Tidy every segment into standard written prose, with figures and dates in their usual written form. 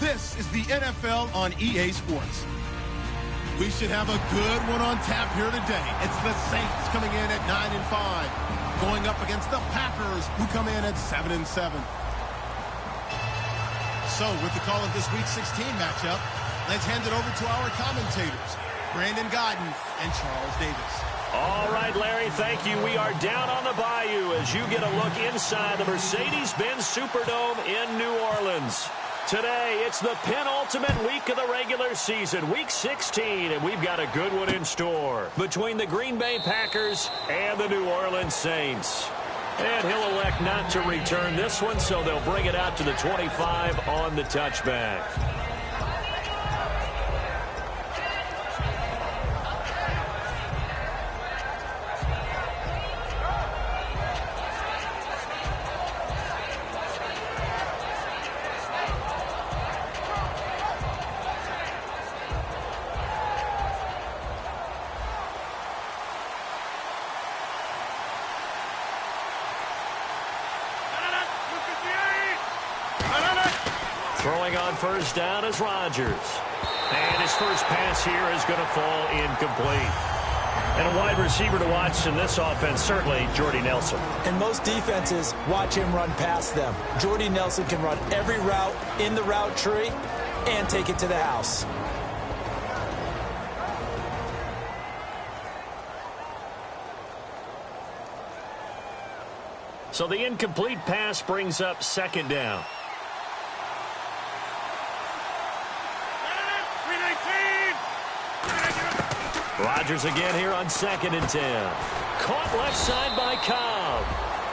This is the NFL on EA Sports. We should have a good one on tap here today. It's the Saints coming in at 9-5, going up against the Packers, who come in at 7-7. So, with the call of this Week 16 matchup, let's hand it over to our commentators, Brandon Gaudin and Charles Davis. All right, Larry, thank you. We are down on the Bayou as you get a look inside the Mercedes-Benz Superdome in New Orleans. Today, it's the penultimate week of the regular season, Week 16, and we've got a good one in store between the Green Bay Packers and the New Orleans Saints. And he'll elect not to return this one, so they'll bring it out to the 25 on the touchback. Throwing on first down is Rodgers. And his first pass here is going to fall incomplete. And a wide receiver to watch in this offense, certainly Jordy Nelson. And most defenses watch him run past them. Jordy Nelson can run every route in the route tree and take it to the house. So the incomplete pass brings up second down. Rodgers again here on 2nd and 10. Caught left side by Cobb.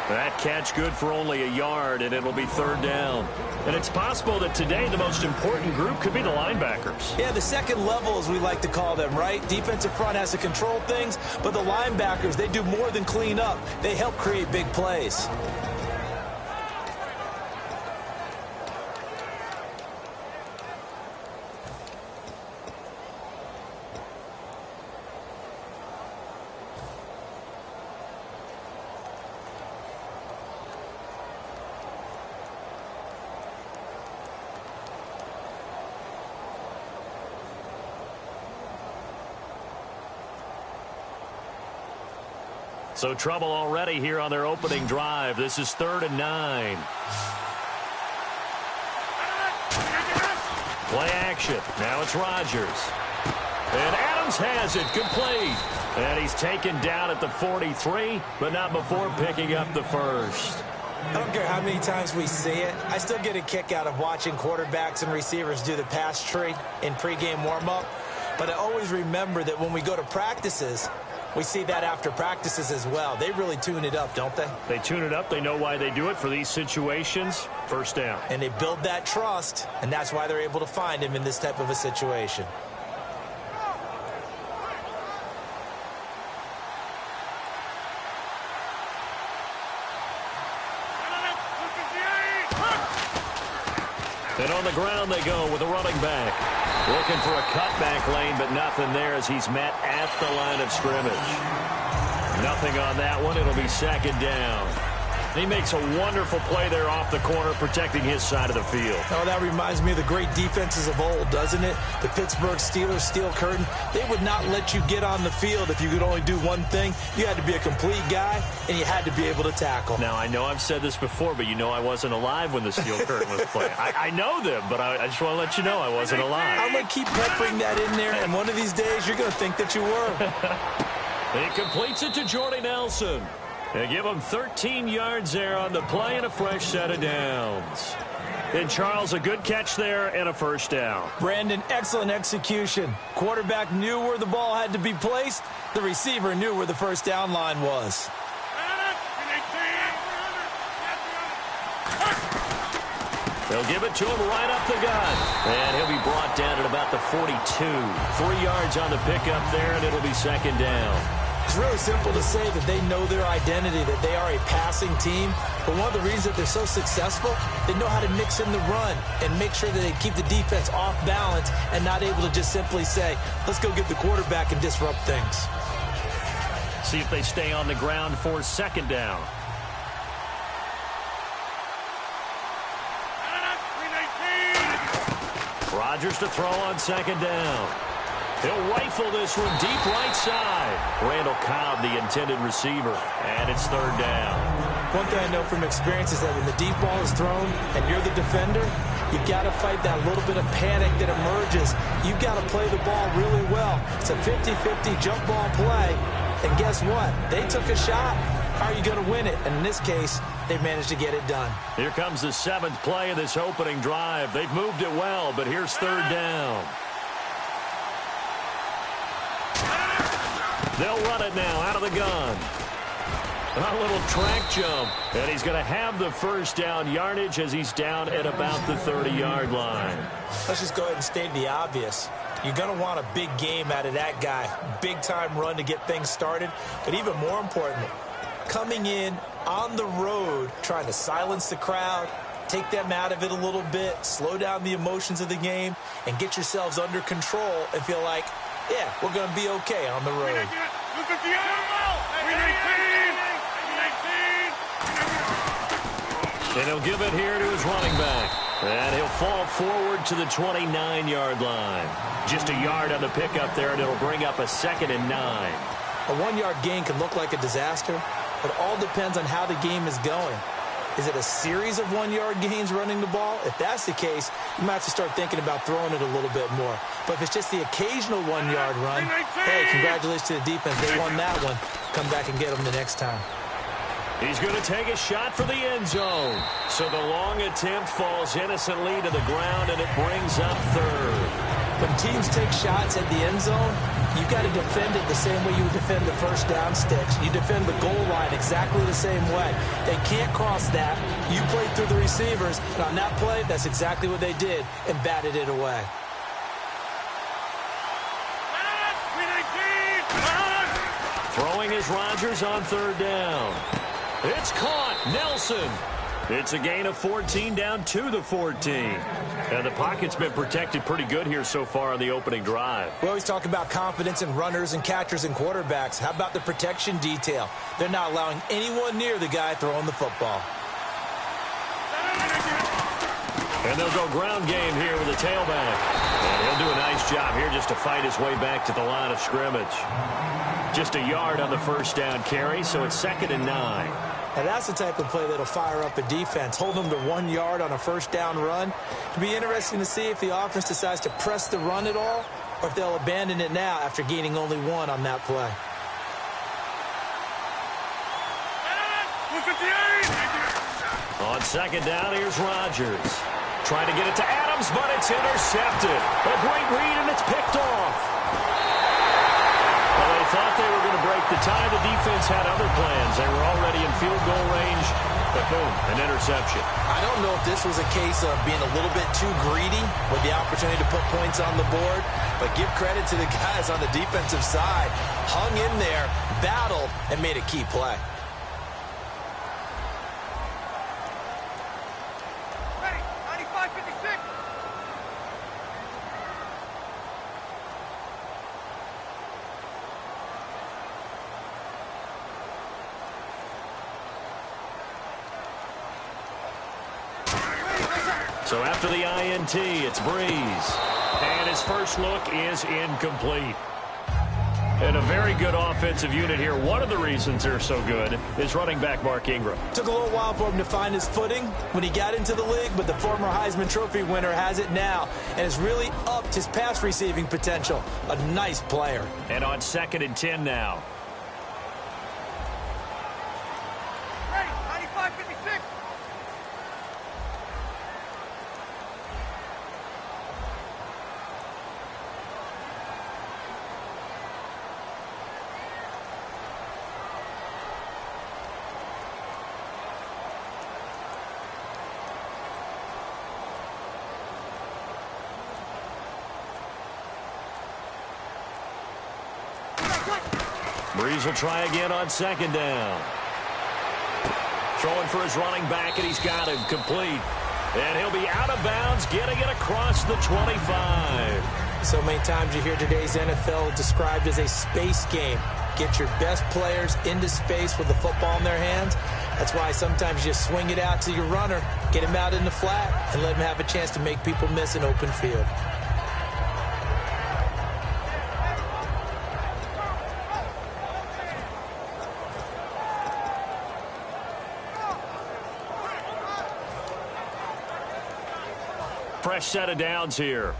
That catch good for only a yard, and it'll be third down. And it's possible that today the most important group could be the linebackers. Yeah, the second level, as we like to call them, right? Defensive front has to control things, but the linebackers, they do more than clean up. They help create big plays. So trouble already here on their opening drive. This is 3rd and 9. Play action. Now it's Rodgers. And Adams has it complete. And he's taken down at the 43, but not before picking up the first. I don't care how many times we see it. I still get a kick out of watching quarterbacks and receivers do the pass tree in pregame warm-up. But I always remember that when we go to practices, we see that after practices as well. They really tune it up, don't they? They tune it up. They know why they do it for these situations. First down. And they build that trust, and that's why they're able to find him in this type of a situation. And on the ground they go with a running back. Looking for a cutback lane, but nothing there as he's met at the line of scrimmage. Nothing on that one. It'll be second down. He makes a wonderful play there off the corner, protecting his side of the field. Oh, that reminds me of the great defenses of old, doesn't it? The Pittsburgh Steelers, Steel Curtain. They would not let you get on the field if you could only do one thing. You had to be a complete guy, and you had to be able to tackle. Now, I know I've said this before, but you know I wasn't alive when the Steel Curtain was playing. I know them, but I just want to let you know I wasn't alive. I'm going to keep peppering that in there, and one of these days you're going to think that you were. He completes it to Jordy Nelson. They give him 13 yards there on the play and a fresh set of downs. And Charles, a good catch there and a first down. Brandon, excellent execution. Quarterback knew where the ball had to be placed. The receiver knew where the first down line was. They'll give it to him right up the gut. And he'll be brought down at about the 42. 3 yards on the pickup there, and it'll be second down. It's really simple to say that they know their identity, that they are a passing team. But one of the reasons that they're so successful, they know how to mix in the run and make sure that they keep the defense off balance and not able to just simply say, let's go get the quarterback and disrupt things. See if they stay on the ground for second down. Rodgers to throw on second down. He'll rifle this one deep right side. Randall Cobb, the intended receiver, and it's third down. One thing I know from experience is that when the deep ball is thrown and you're the defender, you've got to fight that little bit of panic that emerges. You've got to play the ball really well. It's a 50-50 jump ball play, and guess what? They took a shot. How are you going to win it? And in this case, they managed to get it done. Here comes the 7th play of this opening drive. They've moved it well, but here's third down. They'll run it now out of the gun. A little track jump, and he's going to have the first down yardage as he's down at about the 30-yard line. Let's just go ahead and state the obvious. You're going to want a big game out of that guy. Big-time run to get things started. But even more importantly, coming in on the road, trying to silence the crowd, take them out of it a little bit, slow down the emotions of the game, and get yourselves under control and feel like, yeah, we're going to be okay on the road. And he'll give it here to his running back. And he'll fall forward to the 29-yard line. Just a yard on the pickup there, and it'll bring up a 2nd and 9. A 1-yard gain can look like a disaster, but all depends on how the game is going. Is it a series of 1-yard gains running the ball? If that's the case, you might have to start thinking about throwing it a little bit more. But if it's just the occasional 1-yard run, hey, congratulations to the defense. They won that one. Come back and get them the next time. He's going to take a shot for the end zone. So the long attempt falls innocently to the ground, and it brings up third. When teams take shots at the end zone, you've got to defend it the same way you would defend the first down sticks. You defend the goal line exactly the same way. They can't cross that. You played through the receivers, and on that play, that's exactly what they did, and batted it away. Throwing is Rodgers on third down. It's caught. Nelson. It's a gain of 14 down to the 14. And the pocket's been protected pretty good here so far on the opening drive. We always talk about confidence in runners and catchers and quarterbacks. How about the protection detail? They're not allowing anyone near the guy throwing the football. And they'll go ground game here with a tailback. And he'll do a nice job here just to fight his way back to the line of scrimmage. Just a yard on the first down carry, so it's 2nd and 9. And that's the type of play that'll fire up a defense. Hold them to 1 yard on a first down run. It'll be interesting to see if the offense decides to press the run at all, or if they'll abandon it now after gaining only 1 on that play. On second down, here's Rodgers. Trying to get it to Adams, but it's intercepted. A great read, and it's picked off. Well, they thought they were going to break the tie. The defense had other plans. They were already in field goal range, but boom, an interception. I don't know if this was a case of being a little bit too greedy with the opportunity to put points on the board, but give credit to the guys on the defensive side. Hung in there, battled, and made a key play. So after the INT, it's Breeze. And his first look is incomplete. And a very good offensive unit here. One of the reasons they're so good is running back Mark Ingram. Took a little while for him to find his footing when he got into the league, but the former Heisman Trophy winner has it now and has really upped his pass receiving potential. A nice player. And on 2nd and 10 now. Breeze will try again on 2nd down. Throwing for his running back, and he's got him complete. And he'll be out of bounds, getting it across the 25. So many times you hear today's NFL described as a space game. Get your best players into space with the football in their hands. That's why sometimes you just swing it out to your runner, get him out in the flat, and let him have a chance to make people miss an open field. fresh set of downs here.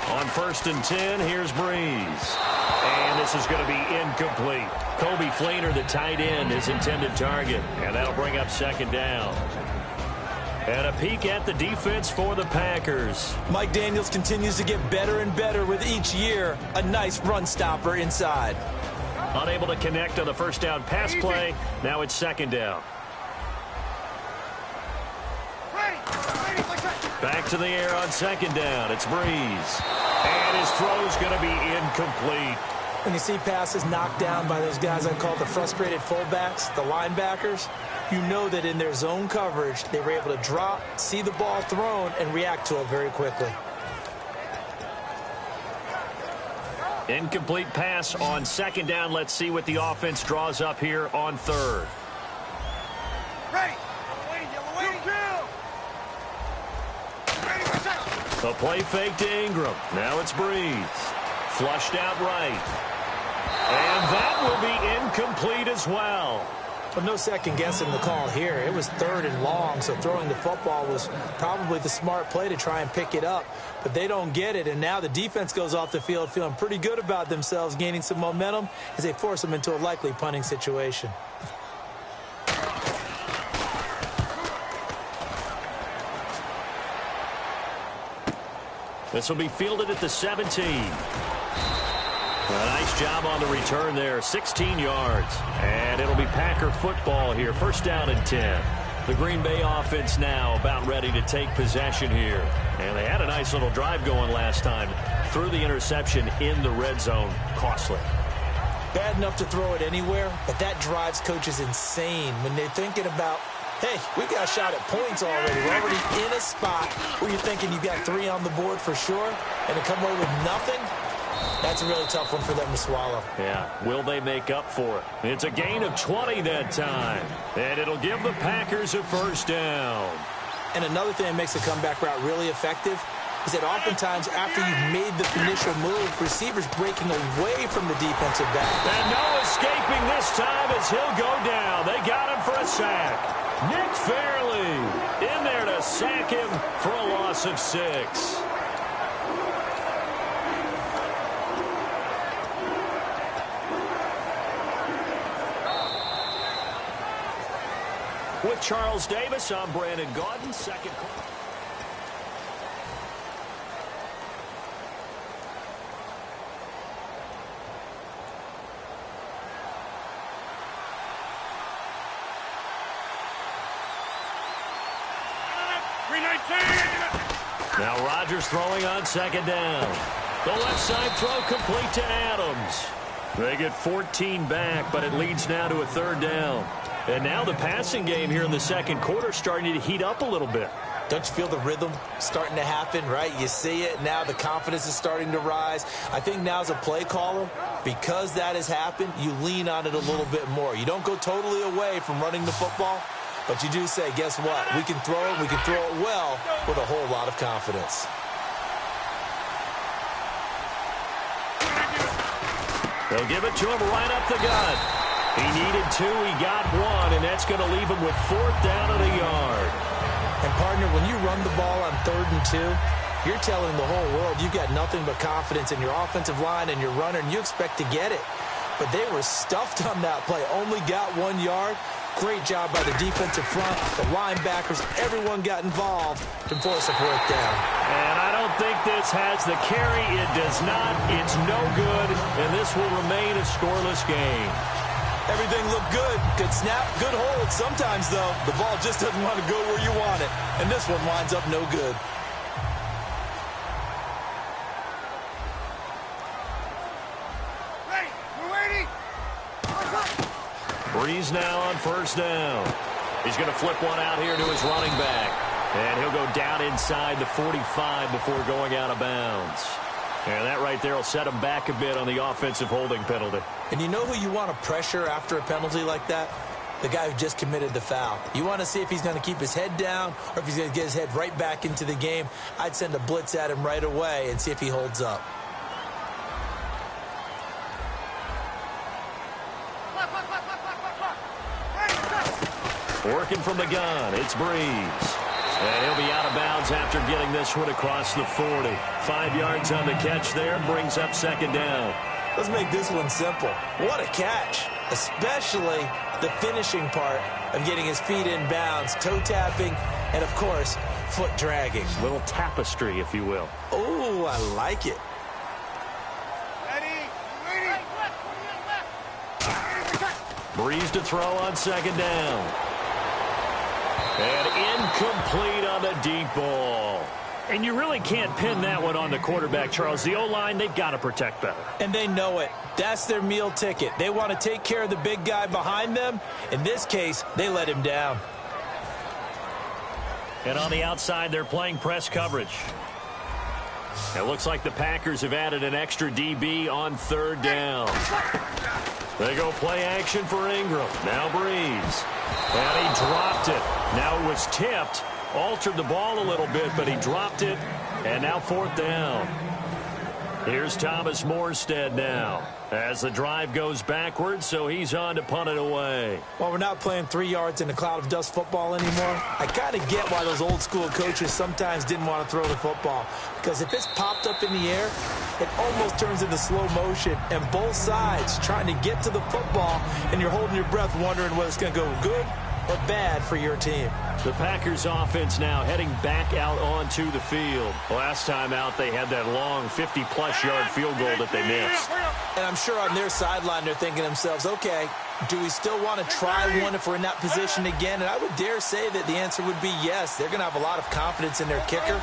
On 1st and 10, here's Breeze. And this is going to be incomplete. Kobe Fleener, the tight end, his intended target. And that'll bring up 2nd down. And a peek at the defense for the Packers. Mike Daniels continues to get better and better with each year. A nice run stopper inside. Unable to connect on the first down pass play. Now it's 2nd down. Back to the air on 2nd down. It's Breeze. And his throw's going to be incomplete. When you see passes knocked down by those guys I call the frustrated fullbacks, the linebackers, you know that in their zone coverage, they were able to drop, see the ball thrown, and react to it very quickly. Incomplete pass on 2nd down. Let's see what the offense draws up here on 3rd. The play fake to Ingram. Now it's Breeze. Flushed out right. And that will be incomplete as well. But no second guessing the call here. It was 3rd and long, so throwing the football was probably the smart play to try and pick it up. But they don't get it, and now the defense goes off the field feeling pretty good about themselves, gaining some momentum as they force them into a likely punting situation. This will be fielded at the 17. A nice job on the return there, 16 yards. And it'll be Packer football here, 1st down and 10. The Green Bay offense now about ready to take possession here. And they had a nice little drive going last time. Threw the interception in the red zone. Costly. Bad enough to throw it anywhere, but that drives coaches insane when they're thinking about, hey, we got a shot at points already. We're already in a spot where you're thinking you got 3 on the board for sure, and to come away with nothing, that's a really tough one for them to swallow. Yeah, will they make up for it? It's a gain of 20 that time, and it'll give the Packers a 1st down. And another thing that makes the comeback route really effective is that oftentimes after you've made the initial move, receivers breaking away from the defensive back. And no escaping this time as he'll go down. They got him for a sack. Nick Fairley in there to sack him for a loss of 6. With Charles Davis, I'm Brandon Gaudin. 2nd quarter. Now Rodgers throwing on 2nd down. The left side throw complete to Adams. They get 14 back, but it leads now to a 3rd down. And now the passing game here in the 2nd quarter starting to heat up a little bit. Don't you feel the rhythm starting to happen, right? You see it. Now the confidence is starting to rise. I think now as a play caller, because that has happened, you lean on it a little bit more. You don't go totally away from running the football, but you do say, guess what? We can throw it. We can throw it well with a whole lot of confidence. They'll give it to him right up the gut. He needed 2, he got 1, and that's going to leave him with 4th down at a yard. And, partner, when you run the ball on 3rd and 2, you're telling the whole world you've got nothing but confidence in your offensive line and your runner, and you expect to get it. But they were stuffed on that play, only got 1 yard. Great job by the defensive front, the linebackers, everyone got involved to force a 4th down. And I don't think this has the carry. It does not. It's no good, and this will remain a scoreless game. Everything looked good. Good snap, good hold. Sometimes, though, the ball just doesn't want to go where you want it. And this one winds up no good. Breeze now on 1st down. He's going to flip one out here to his running back. And he'll go down inside the 45 before going out of bounds. And that right there will set him back a bit on the offensive holding penalty. And you know who you want to pressure after a penalty like that? The guy who just committed the foul. You want to see if he's going to keep his head down or if he's going to get his head right back into the game. I'd send a blitz at him right away and see if he holds up. Working from the gun, it's Breeze. And he'll be out of bounds after getting this one across the 40. 5 yards on the catch there, brings up second down. Let's make this one simple. What a catch, especially the finishing part of getting his feet in bounds, toe tapping, and, of course, foot dragging. A little tapestry, if you will. Oh, I like it. Breeze to throw on second down. And incomplete on the deep ball. And you really can't pin that one on the quarterback, Charles. The O-line, they've got to protect better. And they know it. That's their meal ticket. They want to take care of the big guy behind them. In this case, they let him down. And on the outside, they're playing press coverage. It looks like the Packers have added an extra DB on third down. They go play action for Ingram. Now Breeze. And he dropped it. Now it was tipped. Altered the ball a little bit, but he dropped it. And now fourth down. Here's Thomas Morstead now as the drive goes backwards, so he's on to punt it away. Well, we're not playing 3 yards in a cloud of dust football anymore. I kind of get why those old school coaches sometimes didn't want to throw the football, because if it's popped up in the air, it almost turns into slow motion, and both sides trying to get to the football, and you're holding your breath wondering whether it's going to go good or bad for your team. The Packers offense now heading back out onto the field. Last time out, they had that long 50-plus yard field goal that they missed. And I'm sure on their sideline they're thinking to themselves, okay, do we still want to try one if we're in that position again? And I would dare say that the answer would be yes. They're going to have a lot of confidence in their kicker.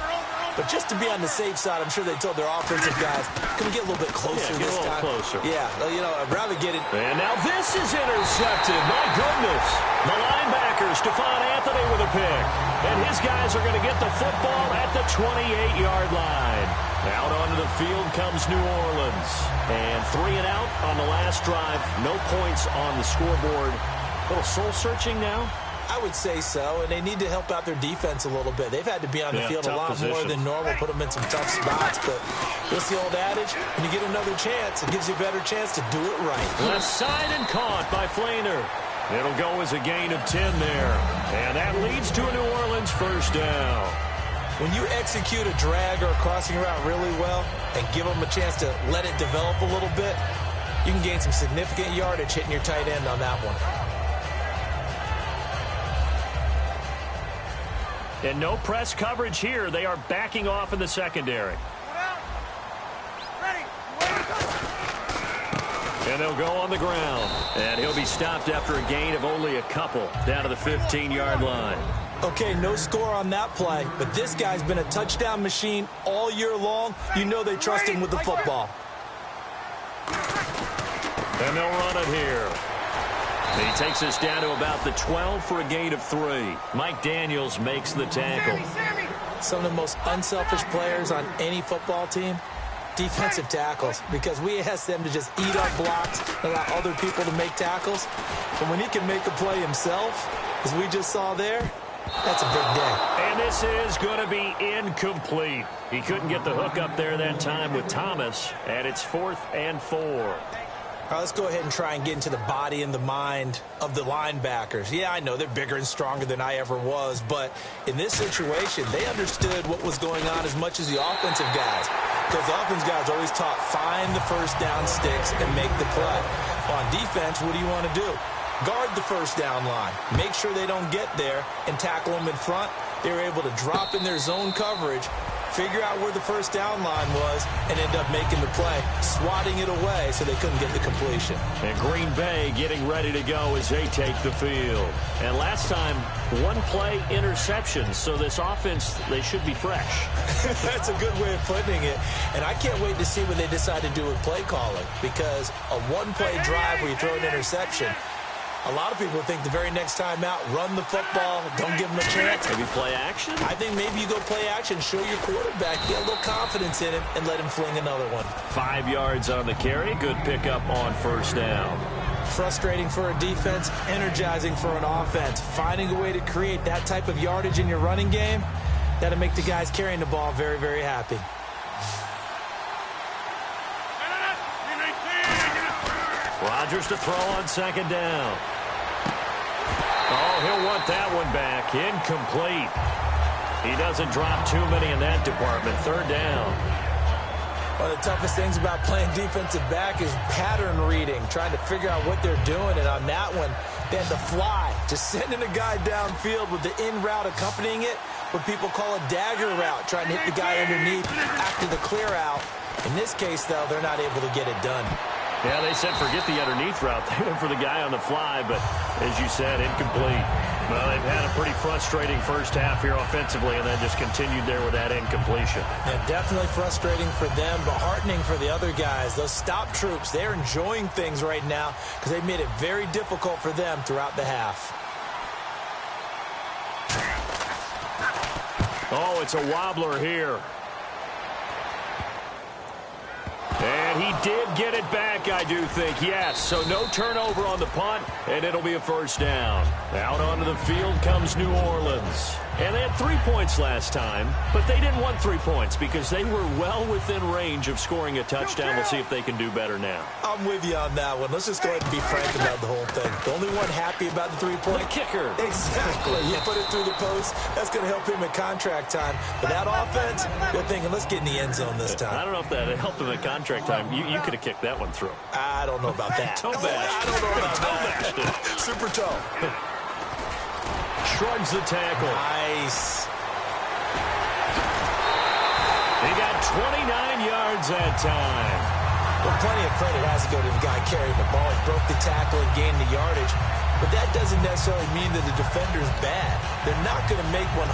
But just to be on the safe side, I'm sure they told their offensive guys, can we get a little bit closer this time? Closer. Yeah, you know, I'd rather get it. And now this is intercepted. My goodness. The linebacker, Stephon Anthony with a pick. And his guys are going to get the football at the 28-yard line. Out onto the field comes New Orleans. And 3 and out on the last drive. No points on the scoreboard. A little soul-searching now. I would say so, and they need to help out their defense a little bit. They've had to be on the field a lot more than normal, put them in some tough spots. But what's the old adage? When you get another chance, it gives you a better chance to do it right. Left side and caught by Flainer. It'll go as a gain of 10 there. And that leads to a New Orleans first down. When you execute a drag or a crossing route really well and give them a chance to let it develop a little bit, you can gain some significant yardage hitting your tight end on that one. And no press coverage here. They are backing off in the secondary. And they'll go on the ground. And he'll be stopped after a gain of only a couple down to the 15-yard line. Okay, no score on that play, but this guy's been a touchdown machine all year long. You know they trust him with the football. And they'll run it here. He takes us down to about the 12 for a gain of 3. Mike Daniels makes the tackle. Some of the most unselfish players on any football team, defensive tackles, because we ask them to just eat up blocks and allow other people to make tackles. But when he can make a play himself, as we just saw there, that's a big day. And this is going to be incomplete. He couldn't get the hook up there that time with Thomas, and it's 4th and 4. All right, let's go ahead and try and get into the body and the mind of the linebackers. Yeah, I know they're bigger and stronger than I ever was, but in this situation, they understood what was going on as much as the offensive guys, because the offensive guys always taught find the first down sticks and make the play. On defense, what do you want to do? Guard the first down line. Make sure they don't get there and tackle them in front. They were able to drop in their zone coverage, figure out where the first down line was, and end up making the play, swatting it away so they couldn't get the completion. And Green Bay getting ready to go as they take the field. And last time, one play interception, so this offense, they should be fresh. That's a good way of putting it. And I can't wait to see what they decide to do with play calling, because a one-play drive where you throw an interception, a lot of people think the very next time out, run the football, don't give them a chance. Maybe play action? I think maybe you go play action, show your quarterback, get a little confidence in him, and let him fling another one. 5 yards on the carry. Good pickup on first down. Frustrating for a defense, energizing for an offense. Finding a way to create that type of yardage in your running game, that'll make the guys carrying the ball very, very happy. Rodgers to throw on second down. Oh, he'll want that one back. Incomplete. He doesn't drop too many in that department. Third down. One of the toughest things about playing defensive back is pattern reading, trying to figure out what they're doing. And on that one, they had the fly, just sending a guy downfield with the in route accompanying it, what people call a dagger route, trying to hit the guy underneath after the clear out. In this case, though, they're not able to get it done. Yeah, they said forget the underneath route. They went for the guy on the fly, but as you said, incomplete. Well, they've had a pretty frustrating first half here offensively, and then just continued there with that incompletion. Yeah, definitely frustrating for them, but heartening for the other guys. Those stop troops, they're enjoying things right now because they've made it very difficult for them throughout the half. Oh, it's a wobbler here. And he did get it back, I do think, yes. So no turnover on the punt, and it'll be a first down. Out onto the field comes New Orleans. And they had 3 points last time, but they didn't want 3 points because they were well within range of scoring a touchdown. We'll see if they can do better now. I'm with you on that one. Let's just go ahead and be frank about the whole thing. The only one happy about the 3-point? The kicker. Exactly. You put it through the post. That's going to help him at contract time. But that offense, they're thinking, let's get in the end zone this time. I don't know if that helped him at contract time. You could have kicked that one through. I don't know about that. Toe bash. I don't know about that. Super toe. Shrugs the tackle. Nice. He got 29 yards that time. Well, plenty of credit has to go to the guy carrying the ball. He broke the tackle and gained the yardage. But that doesn't necessarily mean that the defender's bad. They're not going to make 100%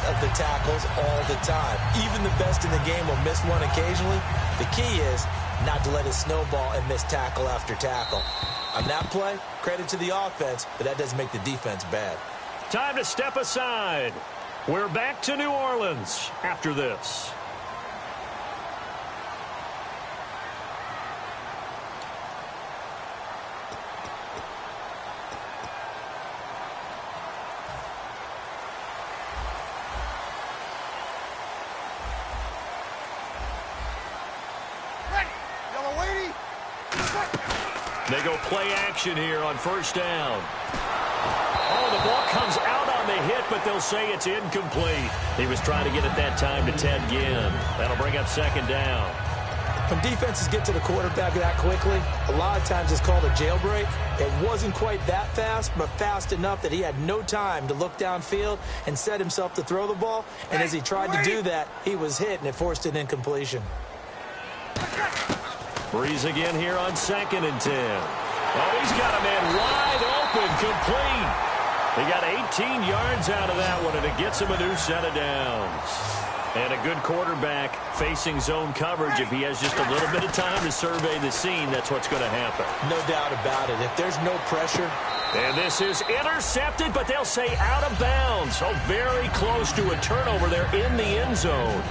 of the tackles all the time. Even the best in the game will miss one occasionally. The key is not to let it snowball and miss tackle after tackle. On that play, credit to the offense, but that doesn't make the defense bad. Time to step aside. We're back to New Orleans after this. They go play action here on first down. Oh, the ball comes out on the hit, but they'll say it's incomplete. He was trying to get it that time to Ted Ginn. That'll bring up second down. When defenses get to the quarterback that quickly, a lot of times it's called a jailbreak. It wasn't quite that fast, but fast enough that he had no time to look downfield and set himself to throw the ball. And as he tried to do that, he was hit, and it forced an incompletion. Breeze again here on 2nd and 10. Oh, he's got a man wide open, complete. He got 18 yards out of that one, and it gets him a new set of downs. And a good quarterback facing zone coverage. If he has just a little bit of time to survey the scene, that's what's going to happen. No doubt about it. If there's no pressure. And this is intercepted, but they'll say out of bounds. So very close to a turnover there in the end zone.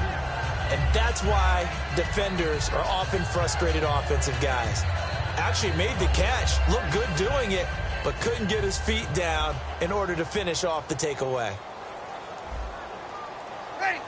And that's why defenders are often frustrated offensive guys. Actually made the catch, looked good doing it, but couldn't get his feet down in order to finish off the takeaway. Ready.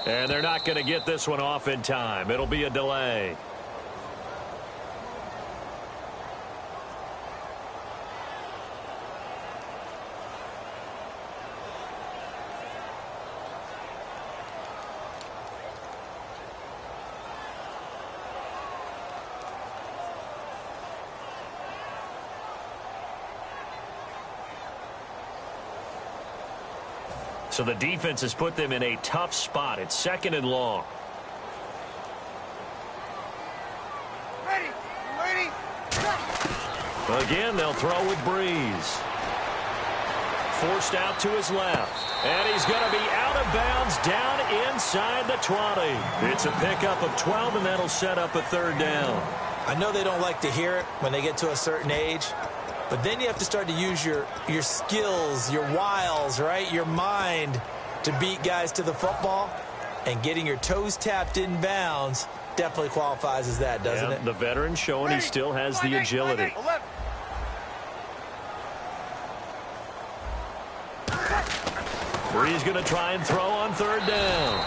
And they're not going to get this one off in time. It'll be a delay. So the defense has put them in a tough spot. It's 2nd and long. Ready. Again, they'll throw with Breeze. Forced out to his left. And he's going to be out of bounds down inside the 20. It's a pickup of 12, and that'll set up a third down. I know they don't like to hear it when they get to a certain age. But then you have to start to use your skills, your wiles, right? Your mind to beat guys to the football. And getting your toes tapped in bounds definitely qualifies as that, doesn't it? The veteran showing he still has the agility. Brees going to try and throw on third down.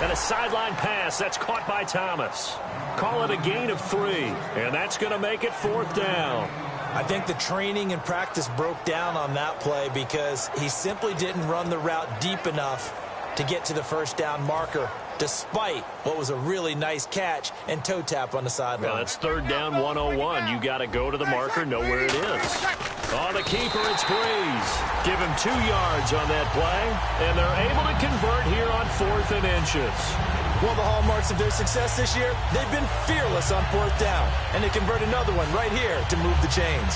And a sideline pass that's caught by Thomas. Call it a gain of 3, and that's going to make it fourth down. I think the training and practice broke down on that play because he simply didn't run the route deep enough to get to the first down marker, despite what was a really nice catch and toe tap on the sideline. Well, that's third down 101. You got to go to the marker, know where it is. On the keeper, it's Brees. Give him 2 yards on that play, and they're able to convert here on 4th and inches. One of the hallmarks of their success this year, they've been fearless on 4th down, and they convert another one right here to move the chains.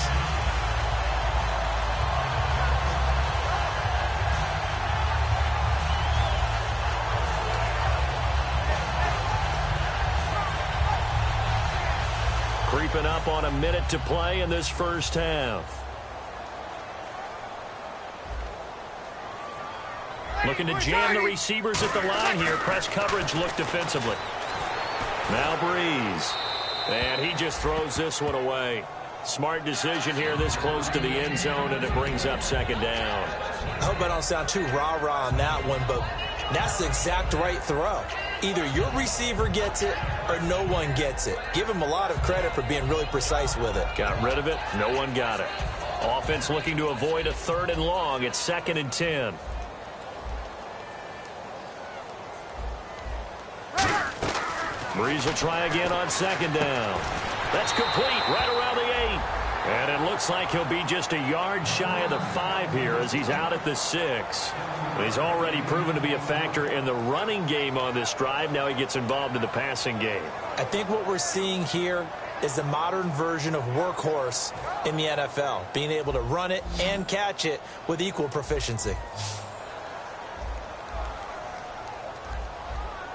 Creeping up on a minute to play in this first half. Looking to jam the receivers at the line here. Press coverage look defensively. Now Brees. And he just throws this one away. Smart decision here this close to the end zone, and it brings up second down. I hope I don't sound too rah-rah on that one, but that's the exact right throw. Either your receiver gets it or no one gets it. Give him a lot of credit for being really precise with it. Got rid of it. No one got it. Offense looking to avoid a 3rd and long. It's 2nd and 10. Brees will try again on 2nd down. That's complete right around the 8. And it looks like he'll be just a yard shy of the 5 here as he's out at the 6. He's already proven to be a factor in the running game on this drive. Now he gets involved in the passing game. I think what we're seeing here is the modern version of workhorse in the NFL, being able to run it and catch it with equal proficiency.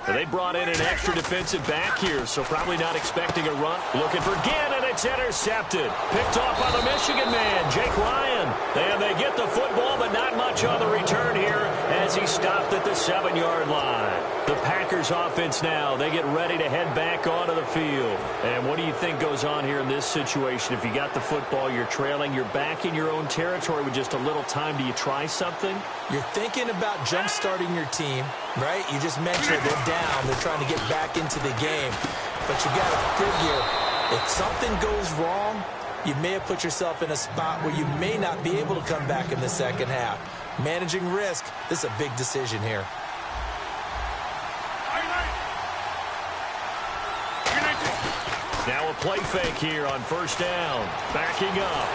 They brought in an extra defensive back here, so probably not expecting a run. Looking for Ginn, and it's intercepted. Picked off by the Michigan man, Jake Ryan. And they get the football, but not much on the return here as he stopped at the 7-yard line. The Packers offense now, they get ready to head back onto the field. And what do you think goes on here in this situation? If you got the football, you're trailing, you're back in your own territory with just a little time. Do you try something? You're thinking about jump-starting your team, right? You just mentioned they're down. They're trying to get back into the game. But you got to figure, if something goes wrong, you may have put yourself in a spot where you may not be able to come back in the second half. Managing risk, this is a big decision here. Now a play fake here on 1st down. Backing up.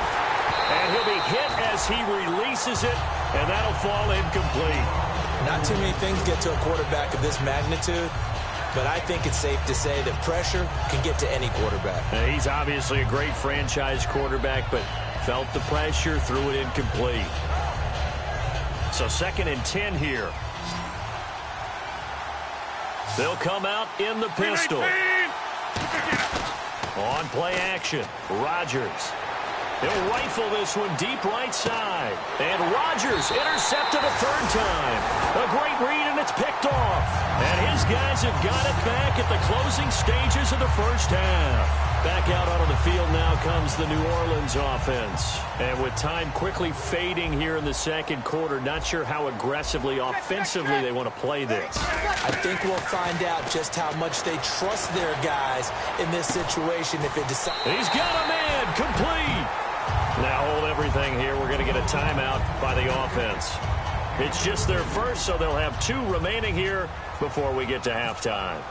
And he'll be hit as he releases it, and that'll fall incomplete. Not too many things get to a quarterback of this magnitude, but I think it's safe to say that pressure can get to any quarterback. He's obviously a great franchise quarterback, but felt the pressure, threw it incomplete. So 2nd and 10 here. They'll come out in the pistol. On play action, Rodgers. He'll rifle this one deep right side. And Rodgers intercepted a 3rd time. A great read, and it's picked off. And his guys have got it back at the closing stages of the first half. Back out onto the field now comes the New Orleans offense. And with time quickly fading here in the 2nd quarter, not sure how aggressively, offensively they want to play this. I think we'll find out just how much they trust their guys in this situation if it decides. He's got a man, complete. Now hold everything here. We're going to get a timeout by the offense. It's just their first, so they'll have 2 remaining here before we get to halftime.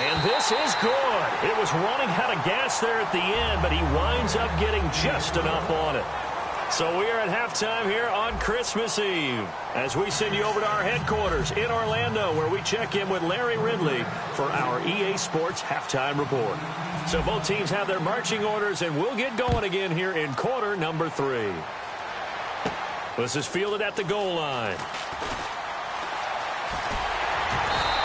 And this is good. It was running out of gas there at the end, but he winds up getting just enough on it. So we are at halftime here on Christmas Eve as we send you over to our headquarters in Orlando, where we check in with Larry Ridley for our EA Sports Halftime Report. So both teams have their marching orders, and we'll get going again here in quarter number 3. This is fielded at the goal line.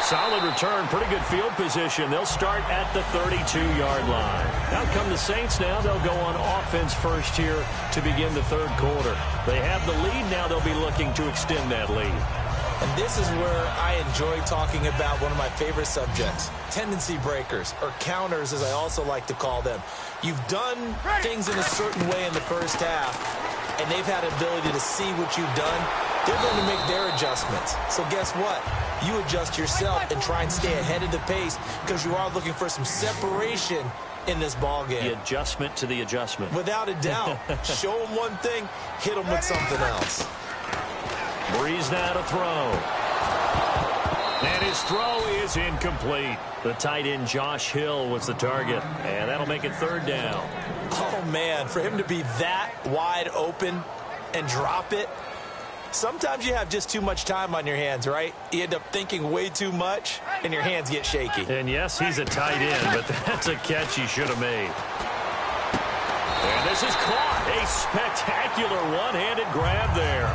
Solid return, pretty good field position. They'll start at the 32-yard line. Out come the Saints now. They'll go on offense first here to begin the third quarter. They have the lead. Now they'll be looking to extend that lead. And this is where I enjoy talking about one of my favorite subjects, tendency breakers, or counters as I also like to call them. You've done things in a certain way in the first half, and they've had ability to see what you've done. They're going to make their adjustments. So guess what? You adjust yourself and try and stay ahead of the pace because you are looking for some separation in this ball game. The adjustment to the adjustment. Without a doubt. Show them one thing, hit them with something else. Breeze now to throw. And his throw is incomplete. The tight end Josh Hill was the target. And that'll make it third down. Oh, man, for him to be that wide open and drop it, sometimes you have just too much time on your hands, right? You end up thinking way too much, and your hands get shaky. And, yes, he's a tight end, but that's a catch he should have made. And this is caught. A spectacular one-handed grab there.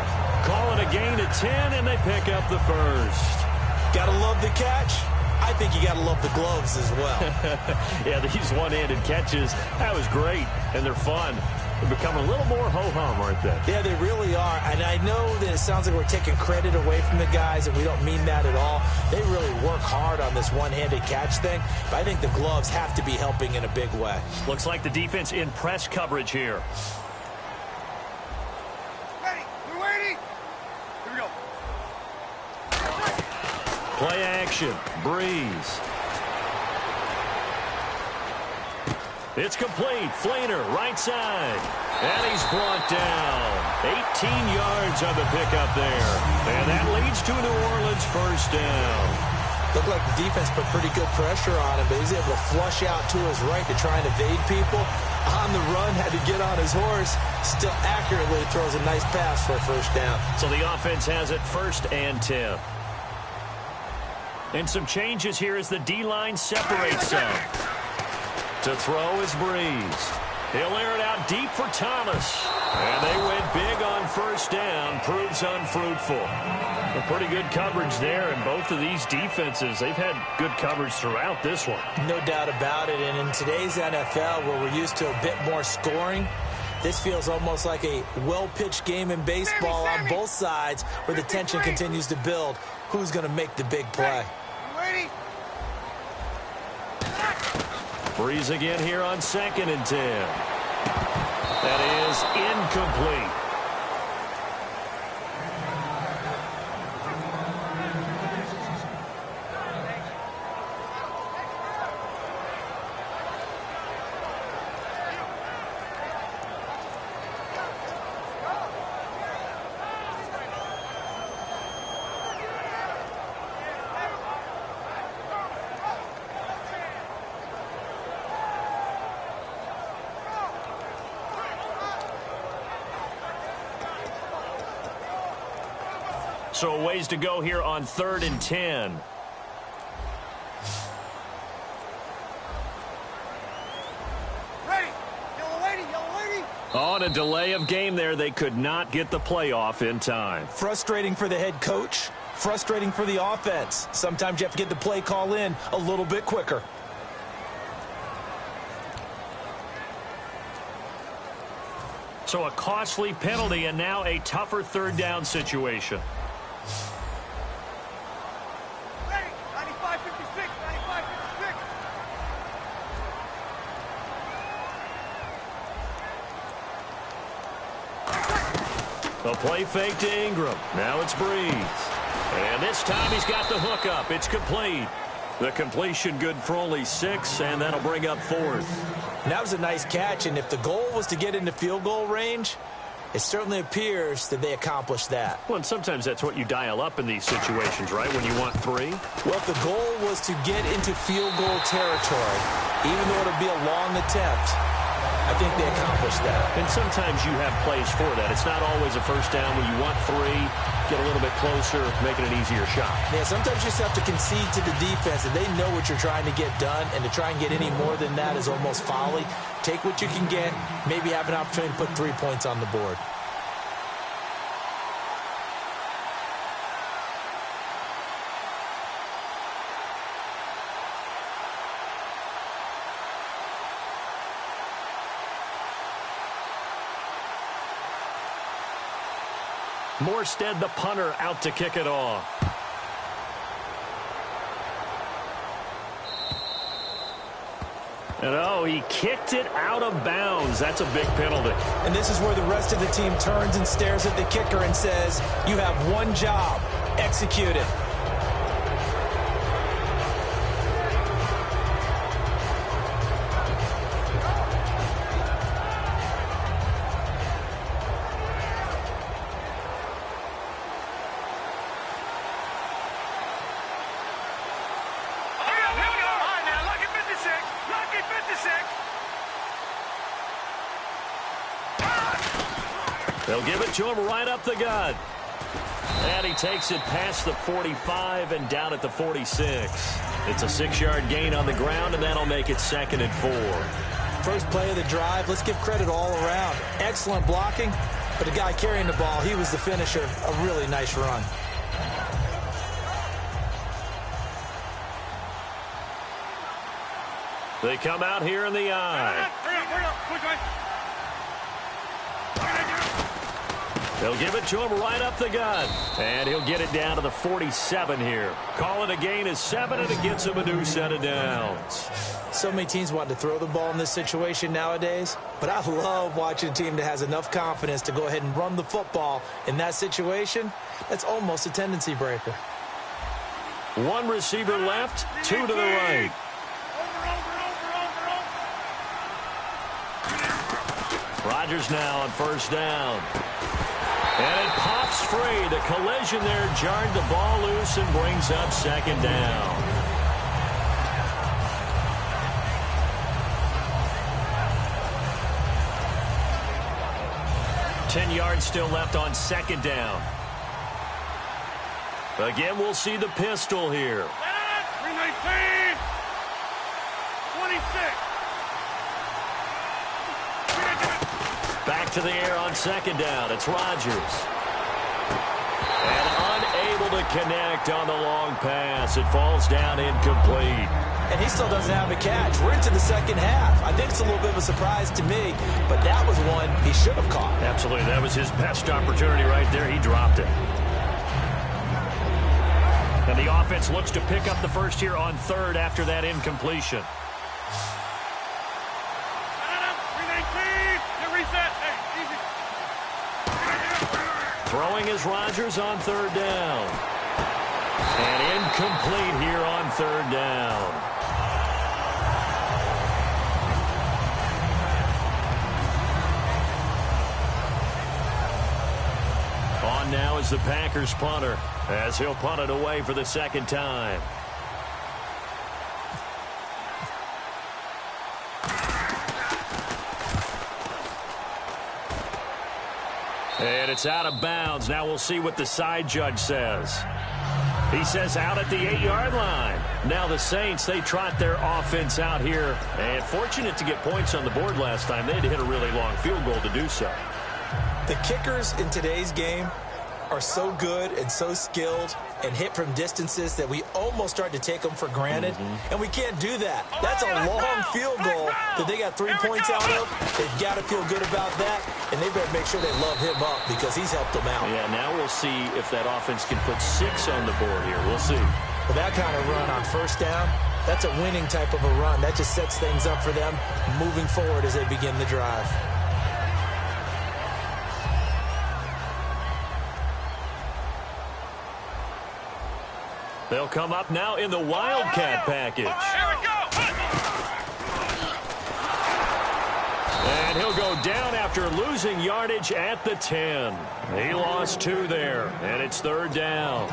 Call it a gain of 10, and they pick up the first. Gotta love the catch. I think you gotta love the gloves as well. Yeah, these one-handed catches, that was great, and they're fun. They're becoming a little more ho-hum, aren't they? Yeah, they really are. And I know that it sounds like we're taking credit away from the guys, and we don't mean that at all. They really work hard on this one-handed catch thing, but I think the gloves have to be helping in a big way. Looks like the defense in press coverage here. Ready, we're waiting. Here we go. Play action, Breeze. It's complete. Fleener, right side. And he's brought down. 18 yards on the pickup there. And that leads to a New Orleans first down. Looked like the defense put pretty good pressure on him, but he was able to flush out to his right to try and evade people. On the run, had to get on his horse. Still accurately throws a nice pass for a first down. So the offense has it 1st and 10. And some changes here as the D-line separates some. To throw is Breeze. He'll air it out deep for Thomas. And they went big on first down. Proves unfruitful. A pretty good coverage there. And both of these defenses, they've had good coverage throughout this one. No doubt about it. And in today's NFL, where we're used to a bit more scoring, this feels almost like a well-pitched game in baseball on both sides where the tension continues to build. Who's going to make the big play? Ready. Breeze again here on 2nd and 10. That is incomplete. So a ways to go here on 3rd and 10. Ready. Yellow lady, yellow lady. On a delay of game there, they could not get the playoff in time. Frustrating for the head coach. Frustrating for the offense. Sometimes you have to get the play call in a little bit quicker. So a costly penalty and now a tougher 3rd down situation. Ready. 95-56, 95-56. A play fake to Ingram. Now it's Breeze. And this time he's got the hook up. It's complete. The completion good for only 6, and that'll bring up 4th. And that was a nice catch, and if the goal was to get into field goal range, it certainly appears that they accomplished that. Well, and sometimes that's what you dial up in these situations, right, when you want 3? Well, if the goal was to get into field goal territory, even though it'll be a long attempt, I think they accomplished that. And sometimes you have plays for that. It's not always a first down when you want 3, get a little bit closer, make it an easier shot. Yeah, sometimes you just have to concede to the defense, and they know what you're trying to get done, and to try and get any more than that is almost folly. Take what you can get, maybe have an opportunity to put 3 points on the board. Morstead, the punter, out to kick it off. And oh, he kicked it out of bounds. That's a big penalty. And this is where the rest of the team turns and stares at the kicker and says, you have one job, execute it. They'll give it to him right up the gut. And he takes it past the 45 and down at the 46. It's a 6-yard gain on the ground, and that'll make it 2nd and 4. First play of the drive, let's give credit all around. Excellent blocking, but the guy carrying the ball, he was the finisher. A really nice run. They come out here in the eye. They'll give it to him right up the gut. And he'll get it down to the 47 here. Call it a gain of 7, and it gets him a new set of downs. So many teams want to throw the ball in this situation nowadays, but I love watching a team that has enough confidence to go ahead and run the football in that situation. That's almost a tendency breaker. One receiver left, 2 to the right. Rodgers now on first down. And it pops free. The collision there jarred the ball loose and brings up 2nd down. Ten yards still left on 2nd down. Again, we'll see the pistol here. 319. 26. Back to the air on 2nd down. It's Rodgers. And unable to connect on the long pass. It falls down incomplete. And he still doesn't have a catch. We're into the second half. I think it's a little bit of a surprise to me, but that was one he should have caught. Absolutely. That was his best opportunity right there. He dropped it. And the offense looks to pick up the first here on 3rd after that incompletion. Throwing is Rodgers on 3rd down. And incomplete here on 3rd down. On now is the Packers punter as he'll punt it away for the 2nd time. And it's out of bounds. Now we'll see what the side judge says. He says out at the 8-yard line. Now the Saints, they trot their offense out here. And fortunate to get points on the board last time. They had to hit a really long field goal to do so. The kickers in today's game are so good and so skilled and hit from distances that we almost start to take them for granted. And we can't do that. That's a long field goal that they got 3 points out of. They've got to feel good about that, and they better make sure they love him up because he's helped them out. Yeah, now we'll see if that offense can put 6 on the board here. We'll see. But that kind of run on first down, that's a winning type of a run. That just sets things up for them moving forward as they begin the drive. They'll come up now in the Wildcat package. Here we go. And he'll go down after losing yardage at the 10. He lost 2 there, and it's 3rd down.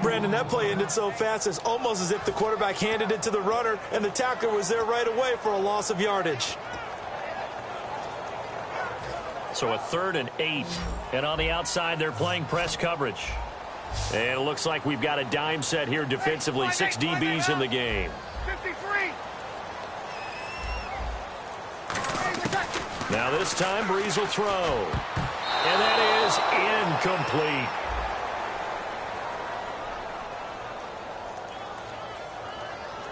Brandon, that play ended so fast, it's almost as if the quarterback handed it to the runner, and the tackler was there right away for a loss of yardage. So a 3rd and 8. And on the outside, they're playing press coverage. And it looks like we've got a dime set here defensively. 6 DBs in the game. 53. Now this time, Breeze will throw. And that is incomplete.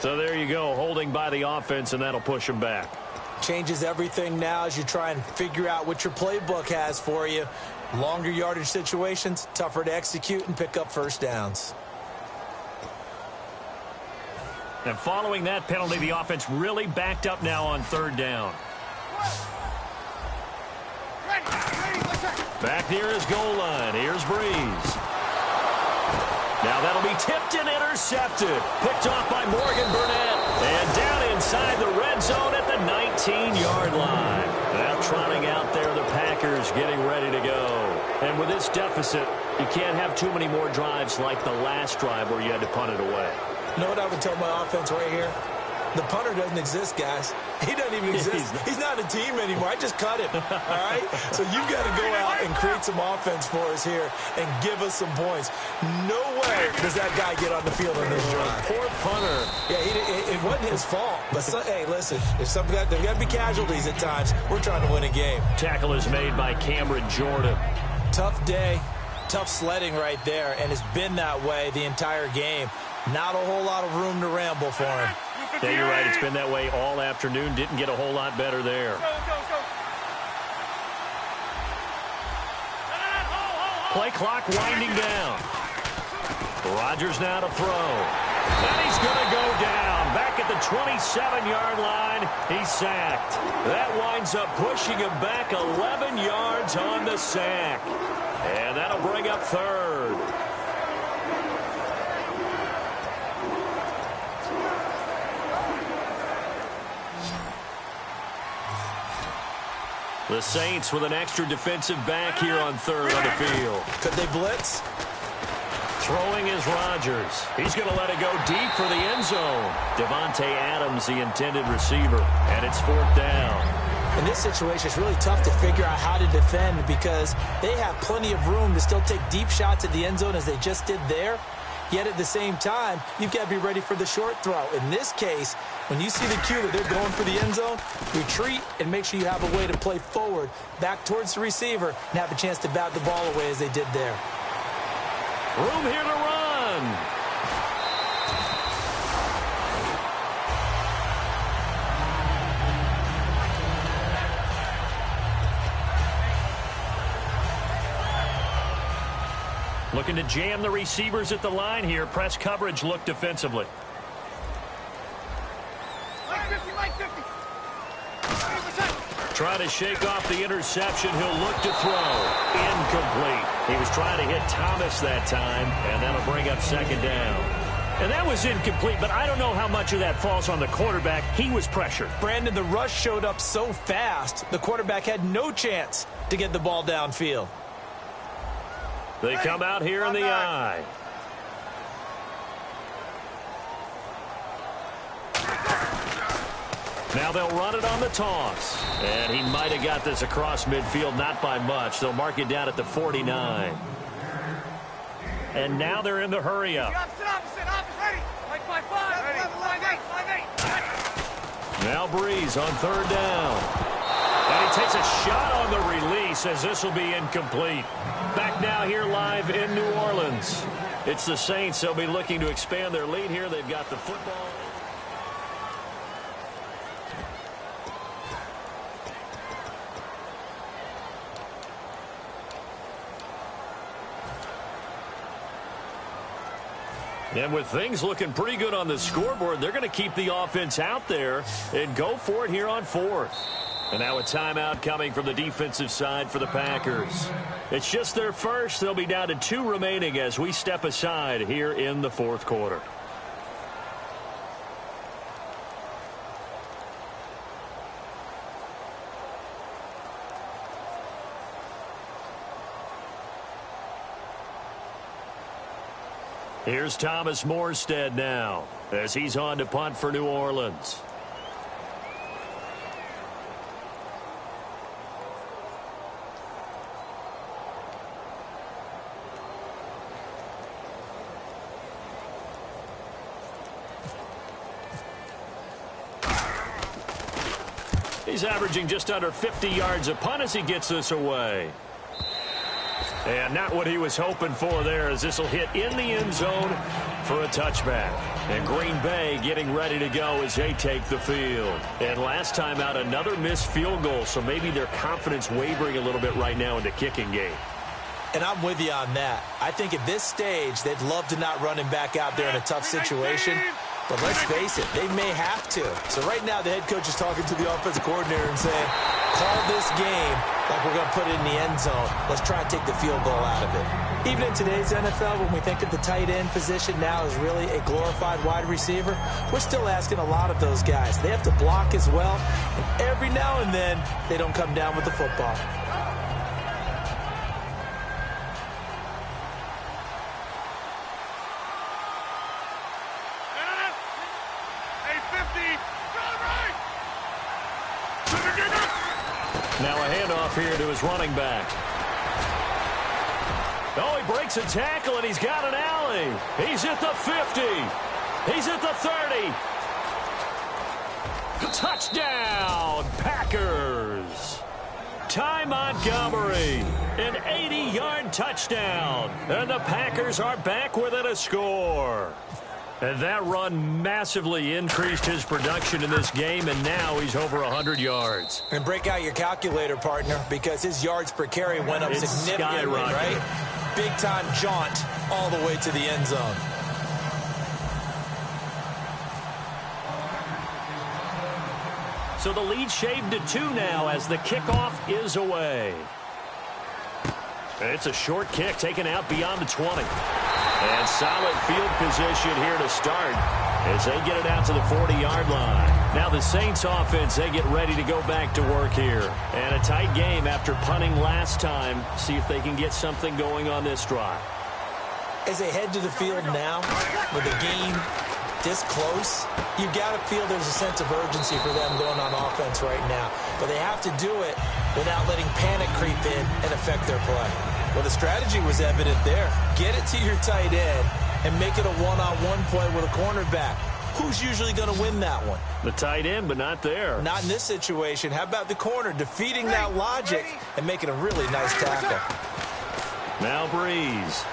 So there you go, holding by the offense, and that'll push them back. Changes everything now as you try and figure out what your playbook has for you. Longer yardage situations, tougher to execute and pick up first downs. And following that penalty, the offense really backed up now on third down. Back near his goal line. Here's Breeze. Now that'll be tipped and intercepted. Picked off by Morgan Burnett. And down inside the red zone at the 19-yard line. Now trotting out there, the Packers getting ready to go. And with this deficit, you can't have too many more drives like the last drive where you had to punt it away. You know what I would tell my offense right here? The punter doesn't exist, guys. He doesn't even exist. He's not a team anymore. I just cut him, all right? So you've got to go out and create some offense for us here and give us some points. No way does that guy get on the field on this drive. Poor punter. Yeah, it wasn't his fault. But, hey, listen, there's got to be casualties at times. We're trying to win a game. Tackle is made by Cameron Jordan. Tough day, tough sledding right there, and it's been that way the entire game. Not a whole lot of room to ramble for him. Yeah, you're right. It's been that way all afternoon. Didn't get a whole lot better there. Play clock winding down. Rodgers now to throw. And he's going to go down. Back at the 27-yard line. He's sacked. That winds up pushing him back 11 yards on the sack. And that'll bring up third. The Saints with an extra defensive back here on third on the field. Could they blitz? Throwing is Rodgers. He's going to let it go deep for the end zone. Devontae Adams, the intended receiver, and it's fourth down. In this situation, it's really tough to figure out how to defend because they have plenty of room to still take deep shots at the end zone as they just did there. Yet at the same time, you've got to be ready for the short throw. In this case, when you see the cue that they're going for the end zone, retreat and make sure you have a way to play forward, back towards the receiver, and have a chance to bat the ball away as they did there. Room here to run. Looking to jam the receivers at the line here. Press coverage look defensively. Trying to shake off the interception. He'll look to throw. Incomplete. He was trying to hit Thomas that time, and that'll bring up second down. And that was incomplete, but I don't know how much of that falls on the quarterback. He was pressured. Brandon, the rush showed up so fast, the quarterback had no chance to get the ball downfield. They come out here in the eye. Now they'll run it on the toss. And he might have got this across midfield, not by much. They'll mark it down at the 49. And now they're in the hurry up. Now Breeze on third down. And he takes a shot on the release as this will be incomplete. Back now here live in New Orleans. It's the Saints. They'll be looking to expand their lead here. They've got the football. And with things looking pretty good on the scoreboard, they're going to keep the offense out there and go for it here on fourth. And now a timeout coming from the defensive side for the Packers. It's just their first. They'll be down to 2 remaining as we step aside here in the fourth quarter. Here's Thomas Morstead now as he's on to punt for New Orleans. He's averaging just under 50 yards a punt as he gets this away. And not what he was hoping for there as this will hit in the end zone for a touchback. And Green Bay getting ready to go as they take the field. And last time out, another missed field goal, so maybe their confidence wavering a little bit right now in the kicking game. And I'm with you on that. I think at this stage, they'd love to not run him back out there in a tough situation. But let's face it, they may have to. So right now, the head coach is talking to the offensive coordinator and saying, call this game like we're going to put it in the end zone. Let's try and take the field goal out of it. Even in today's NFL, when we think of the tight end position now as really a glorified wide receiver, we're still asking a lot of those guys. They have to block as well, and every now and then, they don't come down with the football. Now a handoff here to his running back. Oh, he breaks a tackle, and he's got an alley. He's at the 50. He's at the 30. Touchdown, Packers. Ty Montgomery, an 80-yard touchdown. And the Packers are back within a score. And that run massively increased his production in this game, and now he's over 100 yards. And break out your calculator, partner, because his yards per carry went up significantly, right? Big-time jaunt all the way to the end zone. So the lead shaved to 2 now as the kickoff is away. It's a short kick taken out beyond the 20. And solid field position here to start as they get it out to the 40-yard line. Now the Saints offense, they get ready to go back to work here. And a tight game after punting last time. See if they can get something going on this drive. As they head to the field now, with the game this close, you've got to feel there's a sense of urgency for them going on offense right now. But they have to do it without letting panic creep in and affect their play. Well, the strategy was evident there. Get it to your tight end and make it a one-on-one play with a cornerback. Who's usually going to win that one? The tight end, but not there. Not in this situation. How about the corner defeating that logic and making a really nice tackle? Now Breeze.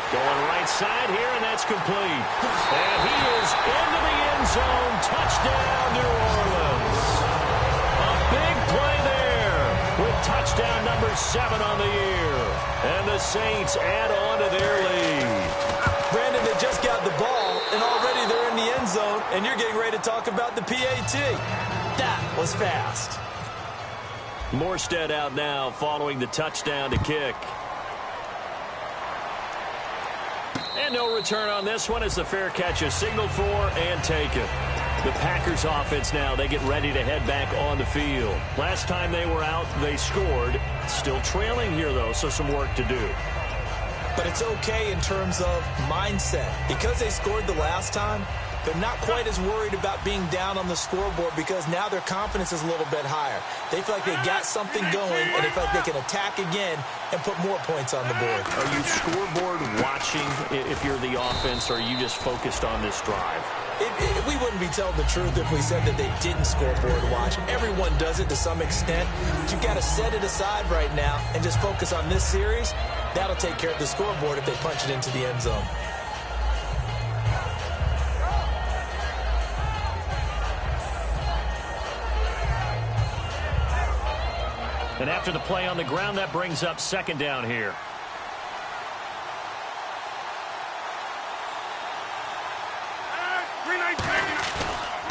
Going right side here, and that's complete. And he is into the end zone. Touchdown, New Orleans. Big play there with touchdown number 7 on the year. And the Saints add on to their lead. Brandon, they just got the ball, and already they're in the end zone, and you're getting ready to talk about the PAT. That was fast. Morstead out now following the touchdown to kick. And no return on this one as the fair catch is signaled for and taken. The Packers offense now, they get ready to head back on the field. Last time they were out, they scored. Still trailing here, though, so some work to do. But it's okay in terms of mindset. Because they scored the last time, they're not quite as worried about being down on the scoreboard because now their confidence is a little bit higher. They feel like they got something going, and they feel like they can attack again and put more points on the board. Are you scoreboard watching if you're the offense, or are you just focused on this drive? We wouldn't be telling the truth if we said that they didn't scoreboard watch. Everyone does it to some extent. But you've got to set it aside right now and just focus on this series. That'll take care of the scoreboard if they punch it into the end zone. And after the play on the ground, that brings up second down here.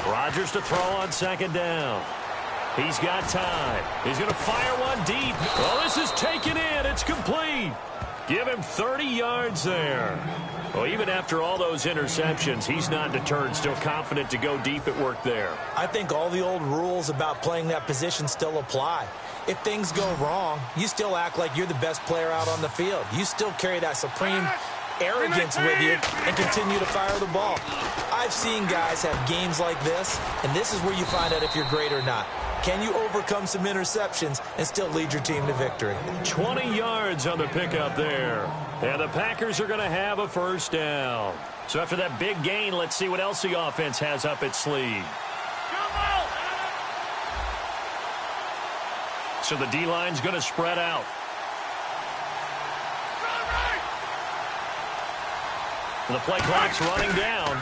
Rodgers to throw on second down. He's got time. He's going to fire one deep. Oh, this is taken in. It's complete. Give him 30 yards there. Well, even after all those interceptions, he's not deterred, still confident to go deep at work there. I think all the old rules about playing that position still apply. If things go wrong, you still act like you're the best player out on the field. You still carry that supreme arrogance with you and continue to fire the ball. I've seen guys have games like this, and this is where you find out if you're great or not. Can you overcome some interceptions and still lead your team to victory? 20 yards on the pickup there. And the Packers are going to have a first down. So after that big gain, let's see what else the offense has up its sleeve. So the D-line's going to spread out. The play clock's running down.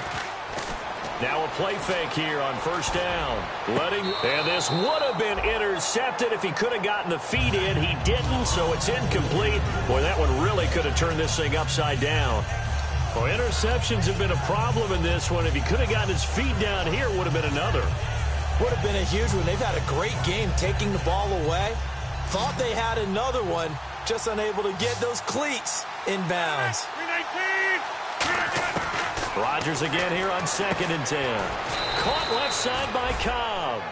Now a play fake here on first down. And this would have been intercepted if he could have gotten the feet in. He didn't, so it's incomplete. Boy, that one really could have turned this thing upside down. Well, interceptions have been a problem in this one. If he could have gotten his feet down here, it would have been another. Would have been a huge one. They've had a great game taking the ball away. Thought they had another one, just unable to get those cleats in bounds. 319. Rodgers again here on 2nd and 10. Caught left side by Cobb.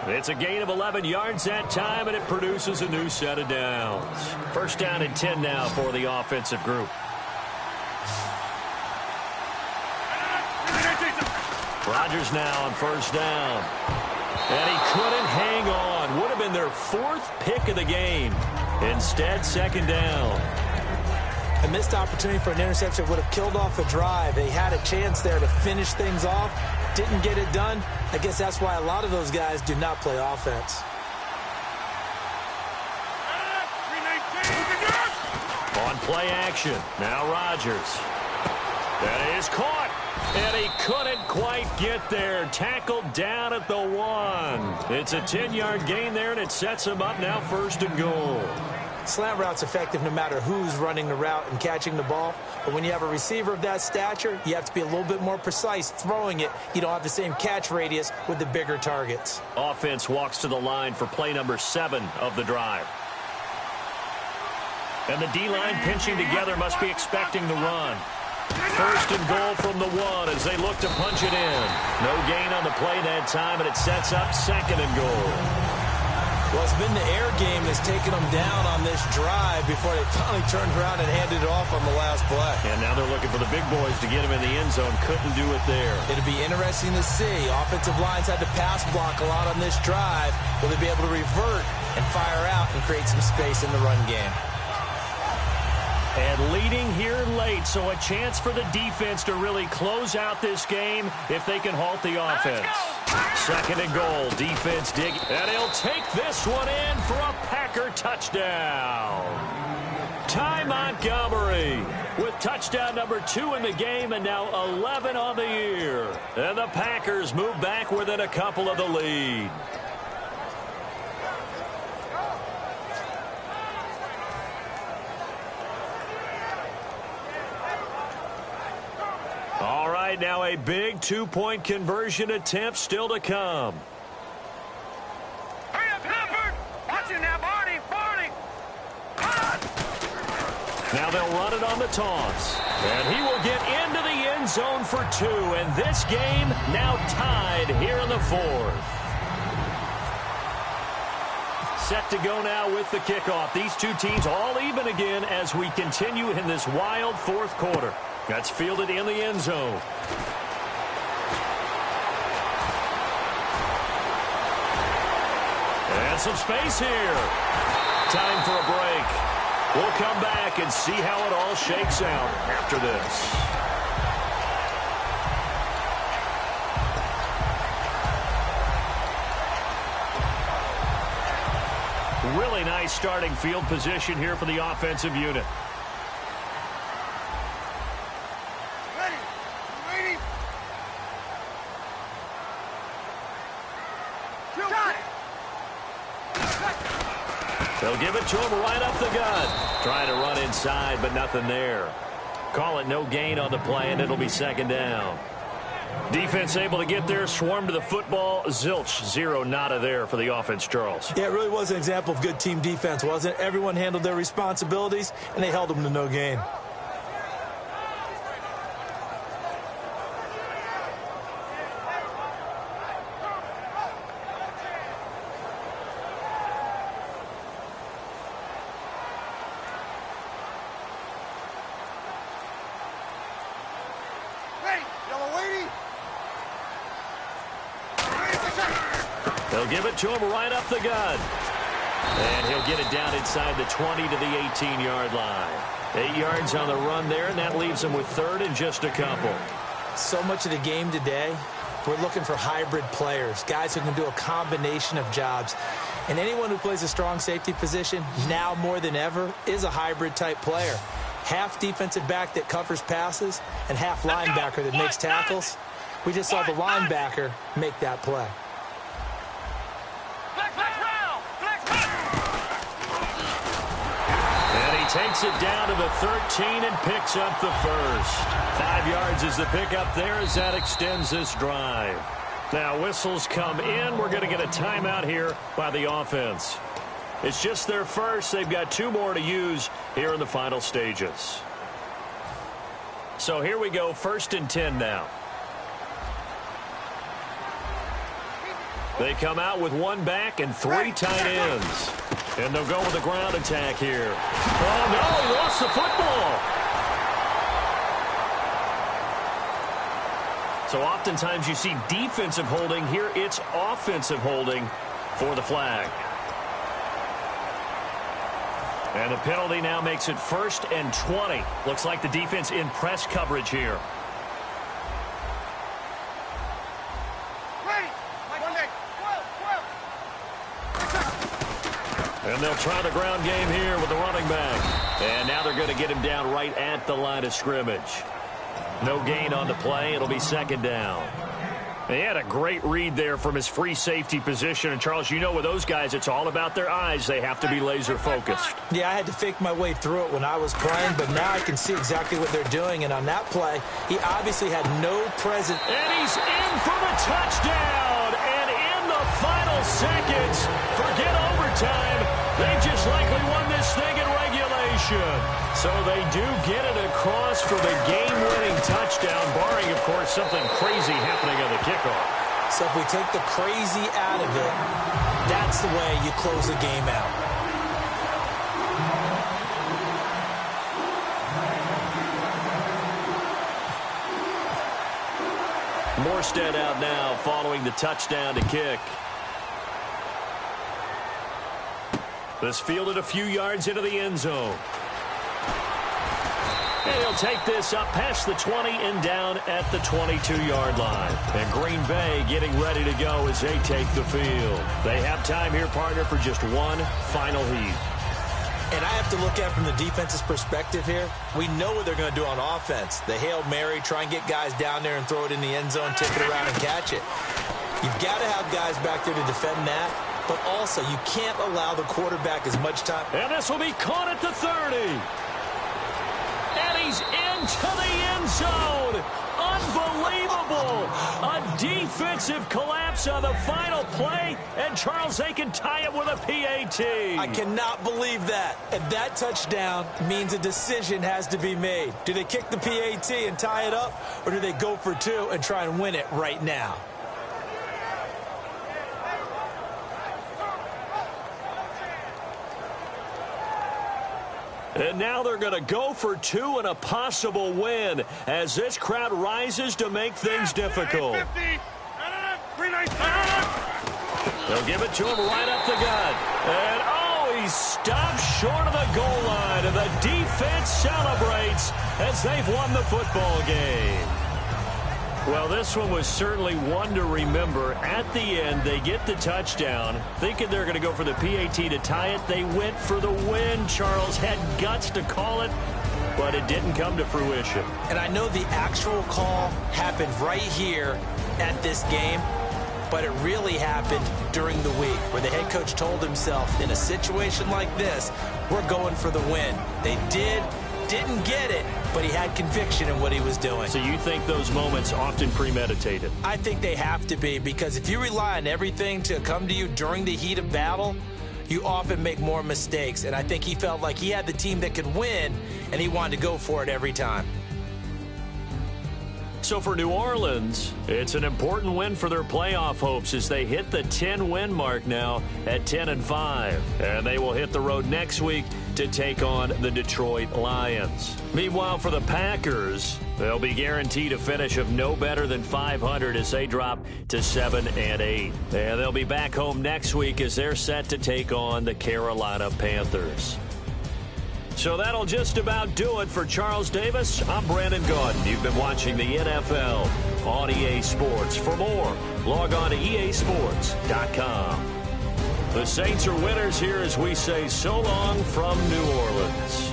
It's a gain of 11 yards that time, and it produces a new set of downs. First down and 10 now for the offensive group. Rodgers now on first down. And he couldn't hang on. Would have been their 4th pick of the game. Instead, 2nd down. A missed opportunity for an interception would have killed off a drive. They had a chance there to finish things off. Didn't get it done. I guess that's why a lot of those guys do not play offense. 319. On play action. Now Rodgers. That is caught. And he couldn't quite get there. Tackled down at the 1. It's a 10-yard gain there, and it sets him up now 1st and goal. Slant route's effective no matter who's running the route and catching the ball. But when you have a receiver of that stature, you have to be a little bit more precise throwing it. You don't have the same catch radius with the bigger targets. Offense walks to the line for play number 7 of the drive. And the D-line pinching together must be expecting the run. 1st and goal from the 1 as they look to punch it in. No gain on the play that time, and it sets up 2nd and goal. Well, it's been the air game that's taken them down on this drive before they finally turned around and handed it off on the last play. And now they're looking for the big boys to get him in the end zone. Couldn't do it there. It'll be interesting to see. Offensive lines had to pass block a lot on this drive. Will they be able to revert and fire out and create some space in the run game? And leading here late, so a chance for the defense to really close out this game if they can halt the offense. 2nd and goal, defense dig, and he'll take this one in for a Packer touchdown. Ty Montgomery with touchdown number 2 in the game, and now 11 on the year. And the Packers move back within a couple of the lead. All right, now a big 2-point conversion attempt still to come. Hurry up, Hubbard! Watch it now, Barney! Barney! Now they'll run it on the toss. And he will get into the end zone for 2. And this game now tied here in the 4th. Set to go now with the kickoff. These two teams all even again as we continue in this wild 4th quarter. That's fielded in the end zone. And some space here. Time for a break. We'll come back and see how it all shakes out after this. Really nice starting field position here for the offensive unit. They'll give it to him right up the gut. Trying to run inside, but nothing there. Call it no gain on the play, and it'll be 2nd down. Defense able to get there, swarm to the football. Zilch, 0 nada there for the offense, Charles. Yeah, it really was an example of good team defense, wasn't it? Everyone handled their responsibilities, and they held them to no gain. They'll give it to him right up the gut. And he'll get it down inside the 20 to the 18-yard line. 8 yards on the run there, and that leaves him with 3rd and just a couple. So much of the game today, we're looking for hybrid players, guys who can do a combination of jobs. And anyone who plays a strong safety position, now more than ever, is a hybrid-type player. Half defensive back that covers passes and half linebacker that makes tackles. We just saw the linebacker make that play. And he takes it down to the 13 and picks up the first. 5 yards is the pickup there as that extends this drive. Now whistles come in. We're going to get a timeout here by the offense. It's just their first. They've got 2 more to use here in the final stages. So here we go, 1st and 10 now. They come out with 1 back and 3 tight ends. And they'll go with a ground attack here. Oh, no, he lost the football. So oftentimes you see defensive holding. Here it's offensive holding for the flag. And the penalty now makes it 1st and 20. Looks like the defense in press coverage here. And they'll try the ground game here with the running back. And now they're going to get him down right at the line of scrimmage. No gain on the play. It'll be 2nd down. He had a great read there from his free safety position. And, Charles, you know with those guys, it's all about their eyes. They have to be laser-focused. Yeah, I had to fake my way through it when I was playing, but now I can see exactly what they're doing. And on that play, he obviously had no presence. And he's in for the touchdown. And in the final seconds, forget overtime. They just likely won this thing in regulation. So they do get it across for the game-winning touchdown, barring, of course, something crazy happening on the kickoff. So if we take the crazy out of it, that's the way you close the game out. Morstead out now following the touchdown to kick. This fielded a few yards into the end zone. And he'll take this up past the 20 and down at the 22-yard line. And Green Bay getting ready to go as they take the field. They have time here, partner, for just 1 final heave. And I have to look at it from the defense's perspective here. We know what they're going to do on offense. The Hail Mary, try and get guys down there and throw it in the end zone, tip it around and catch it. You've got to have guys back there to defend that. But also, you can't allow the quarterback as much time. And this will be caught at the 30. And he's into the end zone. Unbelievable. A defensive collapse on the final play. And Charles, they can tie it with a PAT. I cannot believe that. And that touchdown means a decision has to be made. Do they kick the PAT and tie it up? Or do they go for 2 and try and win it right now? And now they're going to go for 2 and a possible win as this crowd rises to make things difficult. They'll give it to him right up the gut. And, oh, he stopped short of the goal line. And the defense celebrates as they've won the football game. Well, this one was certainly one to remember. At the end, they get the touchdown. Thinking they're going to go for the PAT to tie it. They went for the win. Charles had guts to call it, but it didn't come to fruition. And I know the actual call happened right here at this game, but it really happened during the week where the head coach told himself, in a situation like this, we're going for the win. They didn't get it, but he had conviction in what he was doing. So you think those moments often premeditated? I think they have to be, because if you rely on everything to come to you during the heat of battle, you often make more mistakes. And I think he felt like he had the team that could win, and he wanted to go for it every time. So for New Orleans, it's an important win for their playoff hopes as they hit the 10-win mark now at 10-5. And they will hit the road next week to take on the Detroit Lions. Meanwhile, for the Packers, they'll be guaranteed a finish of no better than 500 as they drop to 7-8. And they'll be back home next week as they're set to take on the Carolina Panthers. So that'll just about do it for Charles Davis. I'm Brandon Gaudin. You've been watching the NFL on EA Sports. For more, log on to easports.com. The Saints are winners here as we say so long from New Orleans.